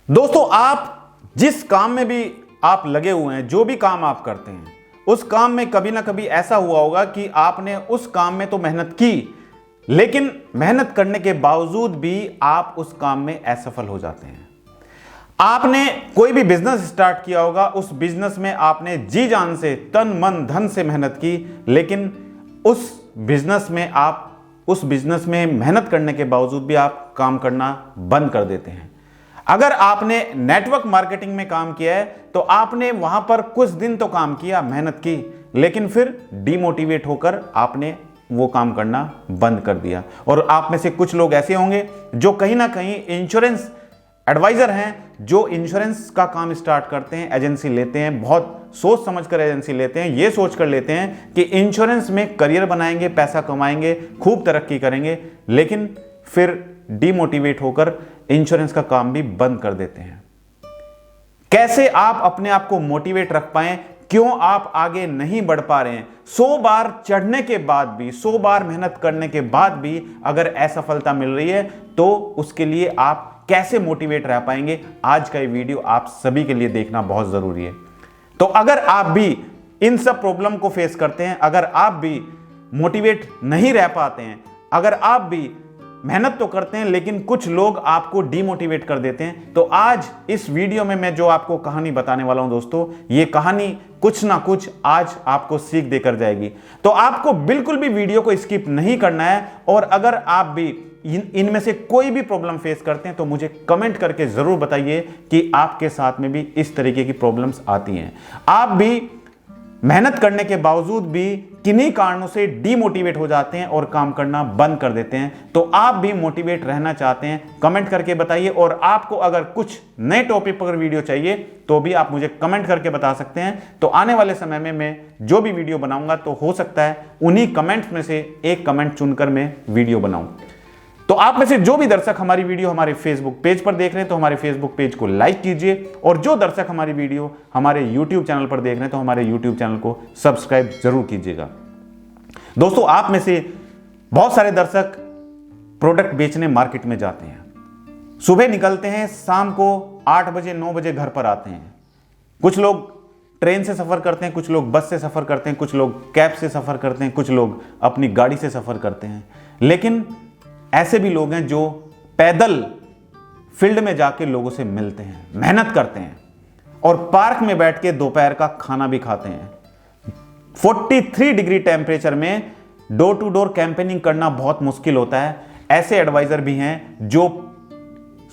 दोस्तों, आप जिस काम में भी आप लगे हुए हैं, जो भी काम आप करते हैं, उस काम में कभी ना कभी ऐसा हुआ होगा कि आपने उस काम में तो मेहनत की, लेकिन मेहनत करने के बावजूद भी आप उस काम में असफल हो जाते हैं। आपने कोई भी बिजनेस स्टार्ट किया होगा, उस बिजनेस में आपने जी जान से, तन मन धन से मेहनत की, लेकिन उस बिजनेस में मेहनत करने के बावजूद भी आप काम करना बंद कर देते हैं। अगर आपने नेटवर्क मार्केटिंग में काम किया है तो आपने वहां पर कुछ दिन तो काम किया, मेहनत की, लेकिन फिर डिमोटिवेट होकर आपने वो काम करना बंद कर दिया। और आप में से कुछ लोग ऐसे होंगे जो कहीं ना कहीं इंश्योरेंस एडवाइजर हैं, जो इंश्योरेंस का काम स्टार्ट करते हैं, एजेंसी लेते हैं, बहुत सोच समझकर एजेंसी लेते हैं, ये सोच कर लेते हैं कि इंश्योरेंस में करियर बनाएंगे, पैसा कमाएंगे, खूब तरक्की करेंगे, लेकिन फिर डिमोटिवेट होकर इंश्योरेंस का काम भी बंद कर देते हैं। कैसे आप अपने आप को मोटिवेट रख पाएं? क्यों आप आगे नहीं बढ़ पा रहे हैं? 100 बार चढ़ने के बाद भी, 100 बार मेहनत करने के बाद भी अगर असफलता मिल रही है तो उसके लिए आप कैसे मोटिवेट रह पाएंगे? आज का ये वीडियो आप सभी के लिए देखना बहुत जरूरी है। तो अगर आप भी इन सब प्रॉब्लम को फेस करते हैं, अगर आप भी मोटिवेट नहीं रह पाते हैं, अगर आप भी मेहनत तो करते हैं लेकिन कुछ लोग आपको डिमोटिवेट कर देते हैं, तो आज इस वीडियो में मैं जो आपको कहानी बताने वाला हूं दोस्तों, ये कहानी कुछ ना कुछ आज आपको सीख देकर जाएगी। तो आपको बिल्कुल भी वीडियो को स्किप नहीं करना है। और अगर आप भी इनमें से कोई भी प्रॉब्लम फेस करते हैं तो मुझे कमेंट करके जरूर बताइए कि आपके साथ में भी इस तरीके की प्रॉब्लम्स आती हैं। आप भी मेहनत करने के बावजूद भी किन्हीं कारणों से डीमोटिवेट हो जाते हैं और काम करना बंद कर देते हैं। तो आप भी मोटिवेट रहना चाहते हैं, कमेंट करके बताइए। और आपको अगर कुछ नए टॉपिक पर वीडियो चाहिए तो भी आप मुझे कमेंट करके बता सकते हैं। तो आने वाले समय में मैं जो भी वीडियो बनाऊंगा तो हो सकता है उन्हीं कमेंट्स में से एक कमेंट चुनकर मैं वीडियो बनाऊं। तो आप में से जो भी दर्शक हमारी वीडियो हमारे फेसबुक पेज पर देख रहे हैं तो हमारे फेसबुक पेज को लाइक कीजिए, और जो दर्शक हमारी वीडियो हमारे यूट्यूब चैनल पर देख रहे हैं तो हमारे यूट्यूब चैनल को सब्सक्राइब जरूर कीजिएगा। दोस्तों, आप में से बहुत सारे दर्शक प्रोडक्ट बेचने मार्केट में जाते हैं, सुबह निकलते हैं, शाम को 8 बजे 9 बजे घर पर आते हैं। कुछ लोग ट्रेन से सफर करते हैं, कुछ लोग बस से सफर करते हैं, कुछ लोग कैब से सफर करते हैं, कुछ लोग अपनी गाड़ी से सफर करते हैं। लेकिन ऐसे भी लोग हैं जो पैदल फील्ड में जाके लोगों से मिलते हैं, मेहनत करते हैं और पार्क में बैठ के दोपहर का खाना भी खाते हैं। 43 डिग्री टेम्परेचर में डोर टू डोर कैंपेनिंग करना बहुत मुश्किल होता है। ऐसे एडवाइजर भी हैं जो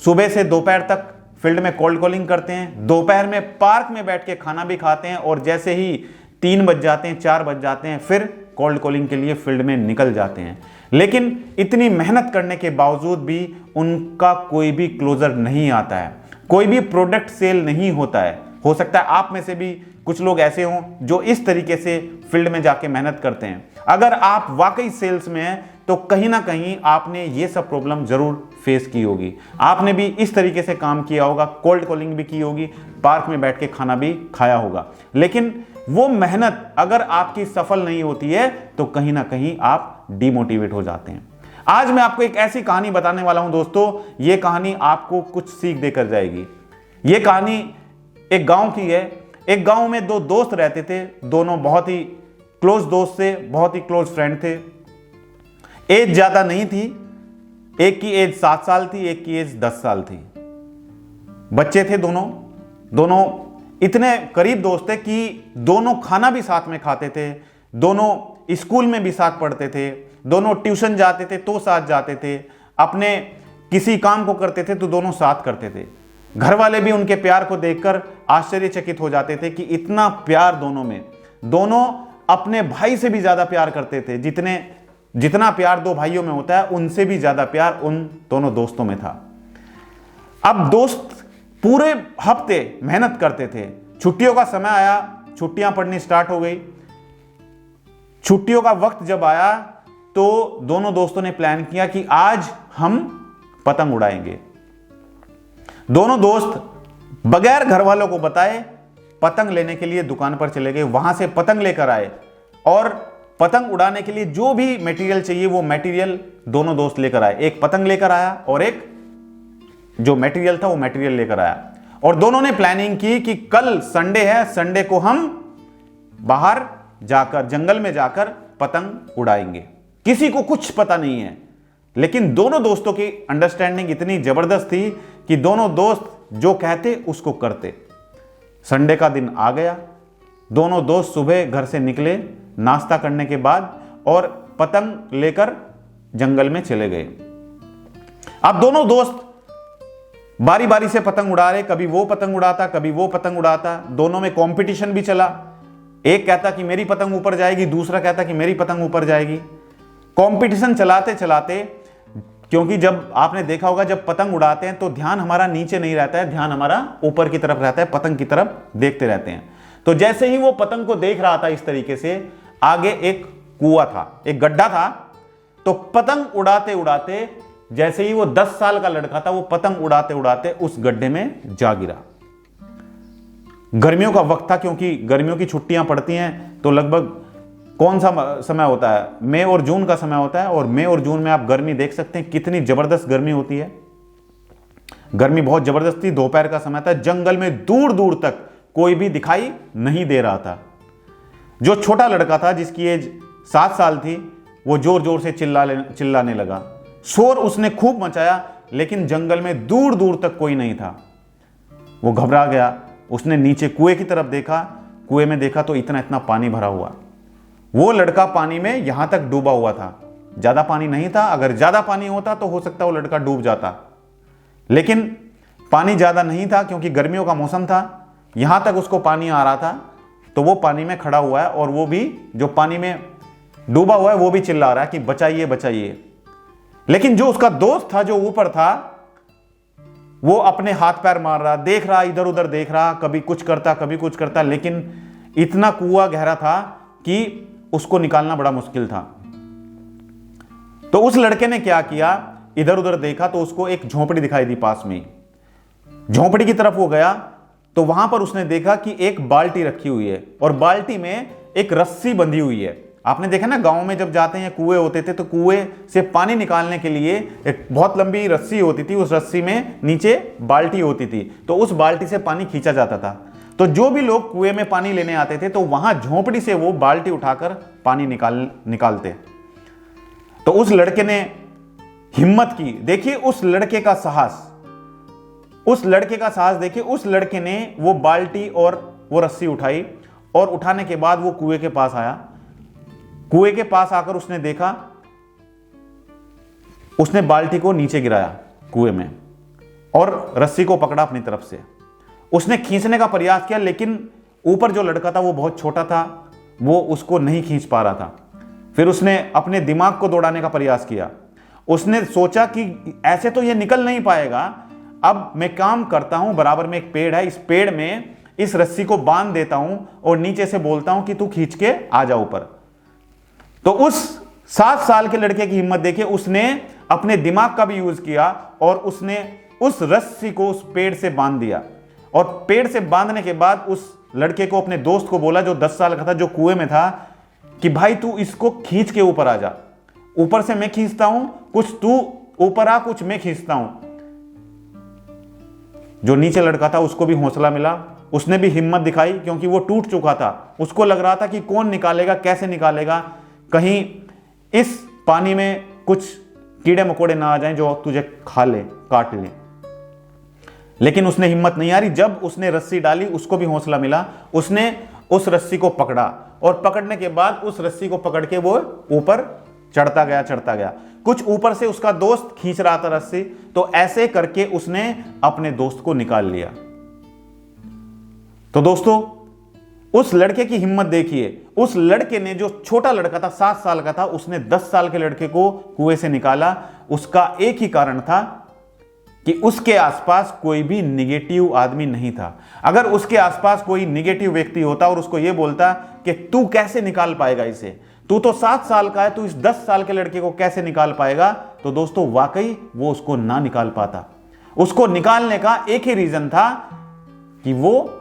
सुबह से दोपहर तक फील्ड में कोल्ड कॉलिंग करते हैं, दोपहर में पार्क में बैठ के खाना भी खाते हैं, और जैसे ही 3 बज जाते हैं, 4 बज जाते हैं, फिर कोल्ड कॉलिंग के लिए फील्ड में निकल जाते हैं। लेकिन इतनी मेहनत करने के बावजूद भी उनका कोई भी क्लोजर नहीं आता है, कोई भी प्रोडक्ट सेल नहीं होता है। हो सकता है आप में से भी कुछ लोग ऐसे हों जो इस तरीके से फील्ड में जाके मेहनत करते हैं। अगर आप वाकई सेल्स में हैं तो कहीं ना कहीं आपने ये सब प्रॉब्लम जरूर फेस की होगी। आपने भी इस तरीके से काम किया होगा, कोल्ड कॉलिंग भी की होगी, पार्क में बैठ के खाना भी खाया होगा, लेकिन वो मेहनत अगर आपकी सफल नहीं होती है तो कहीं ना कहीं आप डिमोटिवेट हो जाते हैं। आज मैं आपको एक ऐसी कहानी बताने वाला हूं दोस्तों, ये कहानी आपको कुछ सीख देकर जाएगी। ये कहानी एक गांव की है। एक गांव में 2 दोस्त रहते थे, दोनों बहुत ही क्लोज दोस्त थे, बहुत ही क्लोज फ्रेंड थे। एज ज्यादा नहीं थी, एक की एज 7 साल थी, एक की एज 10 साल थी। बच्चे थे दोनों इतने करीब दोस्त थे कि दोनों खाना भी साथ में खाते थे, दोनों स्कूल में भी साथ पढ़ते थे, दोनों ट्यूशन जाते थे तो साथ जाते थे, अपने किसी काम को करते थे तो दोनों साथ करते थे। घर वाले भी उनके प्यार को देखकर आश्चर्यचकित हो जाते थे कि इतना प्यार दोनों में। दोनों अपने भाई से भी ज्यादा प्यार करते थे, जितना प्यार 2 भाइयों में होता है उनसे भी ज्यादा प्यार उन दोनों दोस्तों में था। अब दोस्त पूरे हफ्ते मेहनत करते थे। छुट्टियों का समय आया, छुट्टियां पड़नी स्टार्ट हो गई। छुट्टियों का वक्त जब आया तो दोनों दोस्तों ने प्लान किया कि आज हम पतंग उड़ाएंगे। दोनों दोस्त बगैर घर वालों को बताए पतंग लेने के लिए दुकान पर चले गए, वहां से पतंग लेकर आए, और पतंग उड़ाने के लिए जो भी मटेरियल चाहिए वो मटेरियल दोनों दोस्त लेकर आए। एक पतंग लेकर आया और एक जो मटेरियल था वो मटेरियल लेकर आया और दोनों ने प्लानिंग की कि कल संडे है, संडे को हम बाहर जाकर जंगल में जाकर पतंग उड़ाएंगे। किसी को कुछ पता नहीं है, लेकिन दोनों दोस्तों की अंडरस्टैंडिंग इतनी जबरदस्त थी कि दोनों दोस्त जो कहते उसको करते। संडे का दिन आ गया, दोनों दोस्त सुबह घर से निकले नाश्ता करने के बाद और पतंग लेकर जंगल में चले गए। अब दोनों दोस्त बारी बारी से पतंग उड़ा रहे, कभी वो पतंग उड़ाता कभी वो पतंग उड़ाता। दोनों में कंपटीशन भी चला, एक कहता कि मेरी पतंग ऊपर जाएगी, दूसरा कहता कि मेरी पतंग ऊपर जाएगी। कंपटीशन चलाते चलाते, क्योंकि जब आपने देखा होगा जब पतंग उड़ाते हैं तो ध्यान हमारा नीचे नहीं रहता है, ध्यान हमारा ऊपर की तरफ रहता है, पतंग की तरफ देखते रहते हैं। तो जैसे ही वो पतंग को देख रहा था इस तरीके से, आगे एक कुआं था, एक गड्ढा था, तो पतंग उड़ाते उड़ाते जैसे ही वो 10 साल का लड़का था वो पतंग उड़ाते उड़ाते उस गड्ढे में जा गिरा। गर्मियों का वक्त था, क्योंकि गर्मियों की छुट्टियां पड़ती हैं, तो लगभग कौन सा समय होता है, मई और जून का समय होता है। और मई और जून में आप गर्मी देख सकते हैं, कितनी जबरदस्त गर्मी होती है। गर्मी बहुत जबरदस्त थी, दोपहर का समय था, जंगल में दूर दूर तक कोई भी दिखाई नहीं दे रहा था। जो छोटा लड़का था जिसकी एज 7 साल थी, वो जोर जोर से चिल्लाने लगा। शोर उसने खूब मचाया, लेकिन जंगल में दूर दूर तक कोई नहीं था। वो घबरा गया, उसने नीचे कुएं की तरफ देखा, कुएं में देखा तो इतना इतना पानी भरा हुआ। वो लड़का पानी में यहां तक डूबा हुआ था, ज्यादा पानी नहीं था। अगर ज्यादा पानी होता तो हो सकता वो लड़का डूब जाता, लेकिन पानी ज्यादा नहीं था क्योंकि गर्मियों का मौसम था। यहां तक उसको पानी आ रहा था, तो वो पानी में खड़ा हुआ है और वो भी जो पानी में डूबा हुआ है वो भी चिल्ला रहा है कि बचाइए बचाइए। लेकिन जो उसका दोस्त था जो ऊपर था, वो अपने हाथ पैर मार रहा, देख रहा, इधर उधर देख रहा, कभी कुछ करता कभी कुछ करता, लेकिन इतना कुआं गहरा था कि उसको निकालना बड़ा मुश्किल था। तो उस लड़के ने क्या किया, इधर उधर देखा तो उसको एक झोंपड़ी दिखाई दी पास में। झोंपड़ी की तरफ वो गया तो वहां पर उसने देखा कि एक बाल्टी रखी हुई है और बाल्टी में एक रस्सी बंधी हुई है। आपने देखा ना, गांव में जब जाते हैं कुएं होते थे तो कुएं से पानी निकालने के लिए एक बहुत लंबी रस्सी होती थी, उस रस्सी में नीचे बाल्टी होती थी, तो उस बाल्टी से पानी खींचा जाता था। तो जो भी लोग कुएं में पानी लेने आते थे तो वहां झोंपड़ी से वो बाल्टी उठाकर पानी निकालते। तो उस लड़के ने हिम्मत की, देखिए उस लड़के का साहस, उस लड़के का साहस देखिए। उस लड़के ने वो बाल्टी और वो रस्सी उठाई और उठाने के बाद वो कुएं के पास आया। कुएं के पास आकर उसने देखा, उसने बाल्टी को नीचे गिराया कुएं में और रस्सी को पकड़ा अपनी तरफ से। उसने खींचने का प्रयास किया, लेकिन ऊपर जो लड़का था वो बहुत छोटा था, वो उसको नहीं खींच पा रहा था। फिर उसने अपने दिमाग को दौड़ाने का प्रयास किया। उसने सोचा कि ऐसे तो ये निकल नहीं पाएगा, अब मैं काम करता हूं, बराबर में एक पेड़ है, इस पेड़ में इस रस्सी को बांध देता हूं और नीचे से बोलता हूं कि तू खींच के आ जा ऊपर। तो उस 7 साल के लड़के की हिम्मत देखिए, उसने अपने दिमाग का भी यूज किया और उसने उस रस्सी को उस पेड़ से बांध दिया। और पेड़ से बांधने के बाद उस लड़के को, अपने दोस्त को बोला जो 10 साल का था, जो कुएं में था, कि भाई तू इसको खींच के ऊपर आ जा, ऊपर से मैं खींचता हूं, कुछ तू ऊपर आ, कुछ मैं खींचता हूं। जो नीचे लड़का था उसको भी हौसला मिला, उसने भी हिम्मत दिखाई, क्योंकि वो टूट चुका था। उसको लग रहा था कि कौन निकालेगा, कैसे निकालेगा, कहीं इस पानी में कुछ कीड़े मकोड़े ना आ जाएं जो तुझे खा ले, काट ले। लेकिन उसने हिम्मत नहीं हारी। जब उसने रस्सी डाली उसको भी हौसला मिला, उसने उस रस्सी को पकड़ा और पकड़ने के बाद उस रस्सी को पकड़ के वो ऊपर चढ़ता गया। कुछ ऊपर से उसका दोस्त खींच रहा था रस्सी, तो ऐसे करके उसने अपने दोस्त को निकाल लिया। तो दोस्तों, उस लड़के की हिम्मत देखिए। उस लड़के ने, जो छोटा लड़का था 7 साल का था, उसने 10 साल के लड़के को कुएं से निकाला। उसका एक ही कारण था कि उसके आसपास कोई भी निगेटिव आदमी नहीं था। अगर उसके आसपास कोई निगेटिव व्यक्ति होता और उसको यह बोलता कि तू कैसे निकाल पाएगा इसे, तू तो 7 साल का है, तू इस 10 साल के लड़के को कैसे निकाल पाएगा, तो दोस्तों वाकई वो उसको ना निकाल पाता। उसको निकालने का एक ही रीजन था कि वो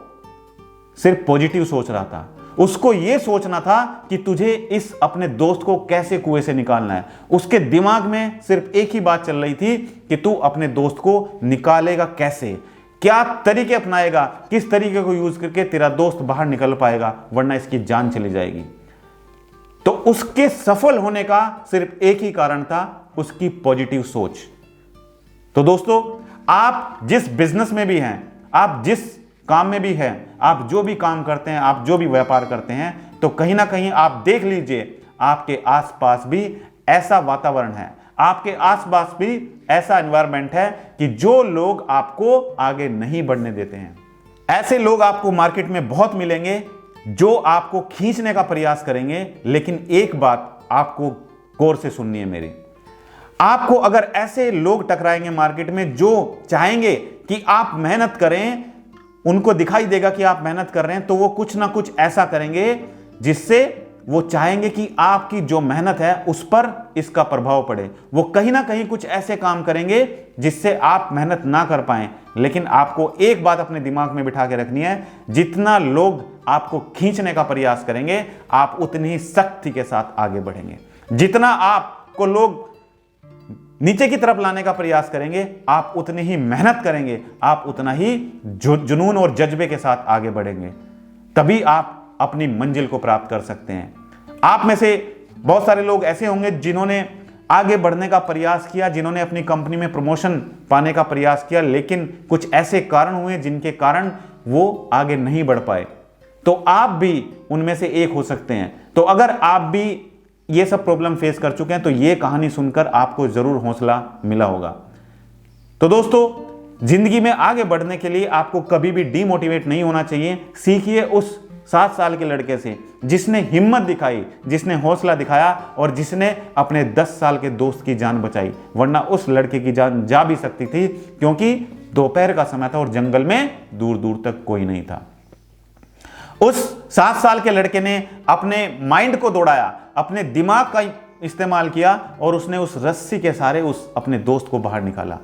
सिर्फ पॉजिटिव सोच रहा था। उसको यह सोचना था कि तुझे इस अपने दोस्त को कैसे कुएं से निकालना है। उसके दिमाग में सिर्फ एक ही बात चल रही थी कि तू अपने दोस्त को निकालेगा कैसे, क्या तरीके अपनाएगा, किस तरीके को यूज करके तेरा दोस्त बाहर निकल पाएगा, वरना इसकी जान चली जाएगी। तो उसके सफल होने का सिर्फ एक ही कारण था, उसकी पॉजिटिव सोच। तो दोस्तों, आप जिस बिजनेस में भी हैं, आप जिस काम में भी हैं, आप जो भी काम करते हैं, आप जो भी व्यापार करते हैं, तो कहीं ना कहीं आप देख लीजिए आपके आसपास भी ऐसा वातावरण है, आपके आसपास भी ऐसा एनवायरनमेंट है कि जो लोग आपको आगे नहीं बढ़ने देते हैं। ऐसे लोग आपको मार्केट में बहुत मिलेंगे जो आपको खींचने का प्रयास करेंगे। लेकिन एक बात आपको गौर से सुननी है मेरी, आपको अगर ऐसे लोग टकराएंगे मार्केट में जो चाहेंगे कि आप मेहनत करें, उनको दिखाई देगा कि आप मेहनत कर रहे हैं, तो वो कुछ ना कुछ ऐसा करेंगे जिससे वो चाहेंगे कि आपकी जो मेहनत है उस पर इसका प्रभाव पड़े। वो कहीं ना कहीं कुछ ऐसे काम करेंगे जिससे आप मेहनत ना कर पाएं। लेकिन आपको एक बात अपने दिमाग में बिठा के रखनी है, जितना लोग आपको खींचने का प्रयास करेंगे, आप उतनी ही सख्ती के साथ आगे बढ़ेंगे। जितना आपको लोग नीचे की तरफ लाने का प्रयास करेंगे, आप उतनी ही मेहनत करेंगे, आप उतना ही जुनून और जज्बे के साथ आगे बढ़ेंगे। तभी आप अपनी मंजिल को प्राप्त कर सकते हैं। आप में से बहुत सारे लोग ऐसे होंगे जिन्होंने आगे बढ़ने का प्रयास किया, जिन्होंने अपनी कंपनी में प्रमोशन पाने का प्रयास किया, लेकिन कुछ ऐसे कारण हुए जिनके कारण वो आगे नहीं बढ़ पाए। तो आप भी उनमें से एक हो सकते हैं। तो अगर आप भी ये सब प्रॉब्लम फेस कर चुके हैं तो ये कहानी सुनकर आपको जरूर हौसला मिला होगा। तो दोस्तों, जिंदगी में आगे बढ़ने के लिए आपको कभी भी डीमोटिवेट नहीं होना चाहिए। सीखिए उस 7 साल के लड़के से जिसने हिम्मत दिखाई, जिसने हौसला दिखाया और जिसने अपने 10 साल के दोस्त की जान बचाई, वरना उस लड़के की जान जा भी सकती थी, क्योंकि दोपहर का समय था और जंगल में दूर दूर तक कोई नहीं था। उस 7 साल के लड़के ने अपने माइंड को दौड़ाया, अपने दिमाग का इस्तेमाल किया और उसने उस रस्सी के सहारे उस अपने दोस्त को बाहर निकाला।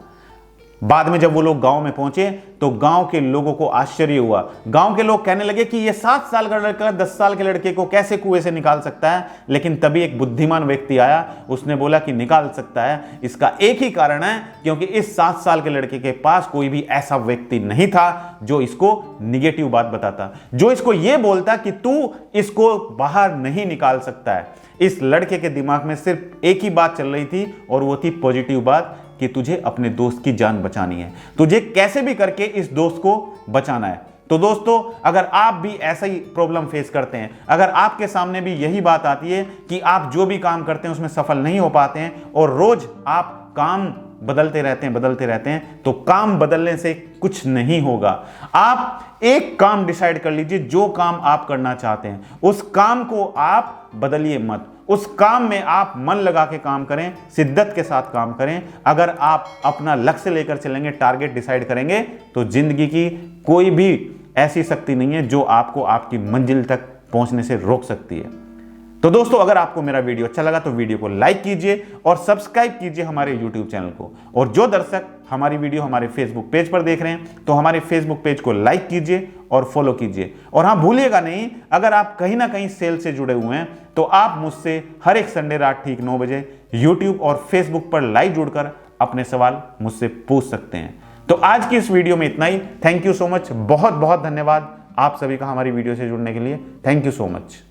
बाद में जब वो लोग गांव में पहुंचे तो गांव के लोगों को आश्चर्य हुआ। गांव के लोग कहने लगे कि ये 7 साल का लड़का 10 साल के लड़के को कैसे कुएं से निकाल सकता है। लेकिन तभी एक बुद्धिमान व्यक्ति आया, उसने बोला कि निकाल सकता है। इसका एक ही कारण है, क्योंकि इस 7 साल के लड़के के पास कोई भी ऐसा व्यक्ति नहीं था जो इसको निगेटिव बात बताता, जो इसको ये बोलता कि तू इसको बाहर नहीं निकाल सकता है। इस लड़के के दिमाग में सिर्फ एक ही बात चल रही थी और वो थी पॉजिटिव बात कि तुझे अपने दोस्त की जान बचानी है, तुझे कैसे भी करके इस दोस्त को बचाना है। तो दोस्तों, अगर आप भी ऐसा ही प्रॉब्लम फेस करते हैं, अगर आपके सामने भी यही बात आती है कि आप जो भी काम करते हैं उसमें सफल नहीं हो पाते हैं और रोज आप काम बदलते रहते हैं, तो काम बदलने से कुछ नहीं होगा। आप एक काम डिसाइड कर लीजिए, जो काम आप करना चाहते हैं उस काम को आप बदलिए मत। उस काम में आप मन लगा के काम करें, शिद्दत के साथ काम करें। अगर आप अपना लक्ष्य लेकर चलेंगे, टारगेट डिसाइड करेंगे, तो जिंदगी की कोई भी ऐसी शक्ति नहीं है जो आपको आपकी मंजिल तक पहुंचने से रोक सकती है। तो दोस्तों, अगर आपको मेरा वीडियो अच्छा लगा तो वीडियो को लाइक कीजिए और सब्सक्राइब कीजिए हमारे YouTube चैनल को। और जो दर्शक हमारी वीडियो हमारे फेसबुक पेज पर देख रहे हैं तो हमारे फेसबुक पेज को लाइक कीजिए और फॉलो कीजिए। और हाँ, भूलिएगा नहीं, अगर आप कहीं ना कहीं सेल से जुड़े हुए हैं तो आप मुझसे हर एक संडे रात ठीक 9 बजे YouTube और फेसबुक पर लाइव जुड़कर अपने सवाल मुझसे पूछ सकते हैं। तो आज की इस वीडियो में इतना ही। थैंक यू सो मच, बहुत बहुत धन्यवाद आप सभी का हमारी वीडियो से जुड़ने के लिए। Thank you so much.